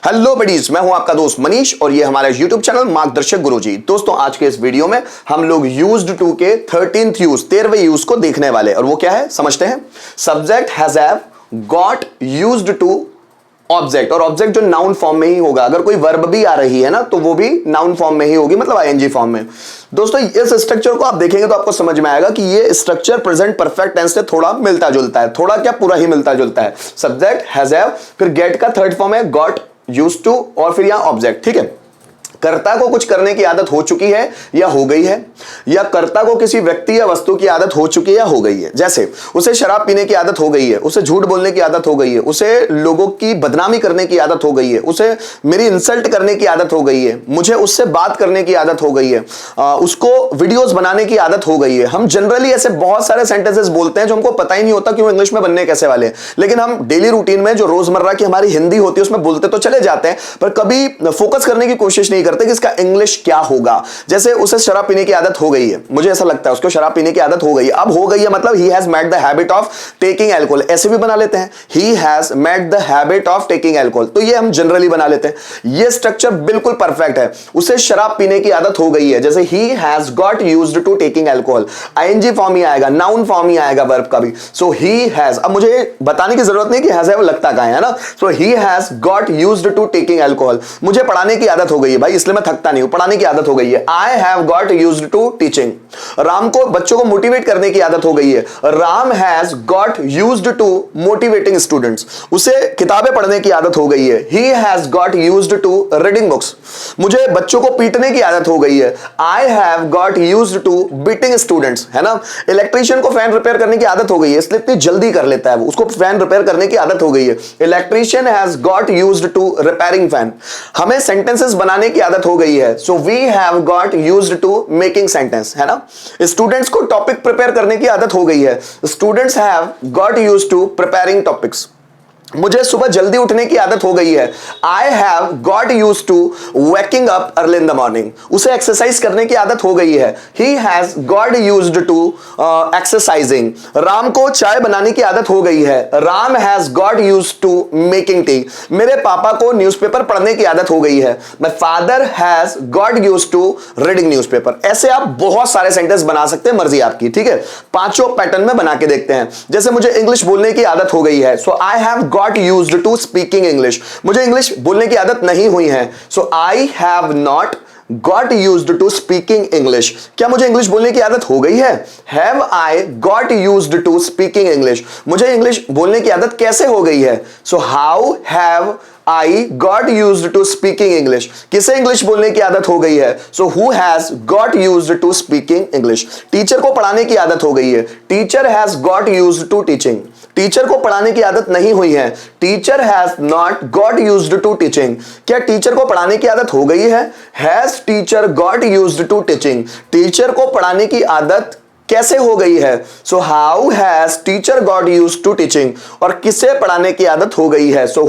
Hello buddies, मैं हूं आपका दोस्त मनीष और ये हमारा YouTube चैनल मार्गदर्शक गुरुजी। दोस्तों, आज के इस वीडियो में हम लोग यूज्ड टू के 13th यूज 13वें यूज को देखने वाले और वो क्या है समझते हैं। Subject has have got used to object, और ऑब्जेक्ट जो नाउन फॉर्म में ही होगा। अगर कोई वर्ब भी आ रही है ना तो वो भी नाउन फॉर्म में ही होगी, मतलब आईएनजी फॉर्म में। दोस्तों, इस स्ट्रक्चर को आप देखेंगे तो आपको समझ में आएगा कि ये स्ट्रक्चर प्रेजेंट परफेक्ट टेंस से थोड़ा मिलता जुलता है, थोड़ा क्या पूरा ही मिलता जुलता है। सब्जेक्ट हैज हैव, फिर गेट का थर्ड फॉर्म है गॉट यूज्ड टू, और फिर यहां ऑब्जेक्ट। ठीक है, कर्ता को कुछ करने की आदत हो चुकी है या हो गई है, या कर्ता को किसी व्यक्ति या वस्तु की आदत हो चुकी है या हो गई है। जैसे उसे शराब पीने की आदत हो गई है, उसे झूठ बोलने की आदत हो गई है, उसे लोगों की बदनामी करने की आदत हो गई है, उसे मेरी इंसल्ट करने की आदत हो गई है, मुझे उससे बात करने की आदत हो गई है, उसको वीडियोस बनाने की आदत हो गई है। हम जनरली ऐसे बहुत सारे सेंटेंसेस बोलते हैं जो हमको पता ही नहीं होता कि वो इंग्लिश में बनने कैसे वाले हैं, लेकिन हम डेली रूटीन में जो रोजमर्रा की हमारी हिंदी होती है उसमें बोलते तो चले जाते हैं, पर कभी फोकस करने की कोशिश नहीं करते कि इसका इंग्लिश क्या होगा। जैसे उसे शराब पीने की आदत हो गई है, मुझे ऐसा लगता है उसको शराब पीने की आदत हो गई है। अब हो गई है मतलब he has made the habit of taking alcohol, ऐसे भी बना लेते हैं, he has made the habit of taking alcohol, तो ये हम जनरली बना लेते हैं। ये स्ट्रक्चर बिल्कुल परफेक्ट है। उसे शराब पीने की आदत हो गई है, जैसे he has got used to taking alcohol, ING form ही आएगा, नाउन फॉर्म ही आएगा वर्ब का भी। सो ही हैज, अब मुझे बताने की जरूरत नहीं कि हैज है वो लगता कहां है ना। So he has got used to taking alcohol, मुझे पढ़ाने की आदत हो गई है भाई, इसलिए मैं थकता नहीं हूं, पढ़ाने की आदत हो गई है। I have got used to teaching, Ram को बच्चों को मोटिवेट करने की आदत हो गई है, Ram has got used to motivating students, उसे किताबें पढ़ने की आदत हो गई है। He has got used to reading books, मुझे बच्चों को पीटने की आदत हो गई है। I have got used to beating students, है ना। इलेक्ट्रिशियन को फैन रिपेयर करने की आदत हो गई है, इसलिए इतनी जल्दी कर लेता है वो, उसको फैन रिपेयर करने की आदत हो गई है। Electrician has got used to repairing fan, हमें सेंटेंसेस बनाने की आदत हो गई है। So we have got used to making sentence, है ना। स्टूडेंट्स को टॉपिक प्रिपेयर करने की आदत हो गई है, students have got used to preparing topics. मुझे सुबह जल्दी उठने की आदत हो गई है, I have got used to waking up early in the morning, उसे एक्सरसाइज करने की आदत हो गई है। He has got used to exercising, Ram को चाय बनाने की आदत हो गई है, Ram has got used to making tea, मेरे पापा को न्यूज़पेपर पढ़ने की आदत हो गई है, my father has got used to reading newspaper. ऐसे आप बहुत सारे सेंटेंस बना सकते हैं, मर्जी आपकी। ठीक है, पांचों पैटर्न में बना के देखते हैं। जैसे मुझे इंग्लिश बोलने की आदत हो गई है, so I have got used to speaking English, मुझे इंग्लिश बोलने की आदत नहीं हुई है, so I have not got used to speaking English. क्या मुझे इंग्लिश बोलने की आदत हो गई है? Have I got used to speaking English, मुझे इंग्लिश बोलने की आदत कैसे हो गई है? So how have I got used to speaking English, किसे इंग्लिश बोलने की आदत हो गई है? So who has got used to speaking English? Teacher को पढ़ाने की आदत हो गई है, teacher has got used to teaching, teacher को पढ़ाने की आदत नहीं हुई है, teacher has not got used to teaching। क्या टीचर को पढ़ाने की आदत हो गई है? Has teacher got used to teaching, teacher को पढ़ाने की आदत कैसे हो गई है? So how has teacher got used to teaching, और किसे पढ़ाने की आदत हो गई है? सो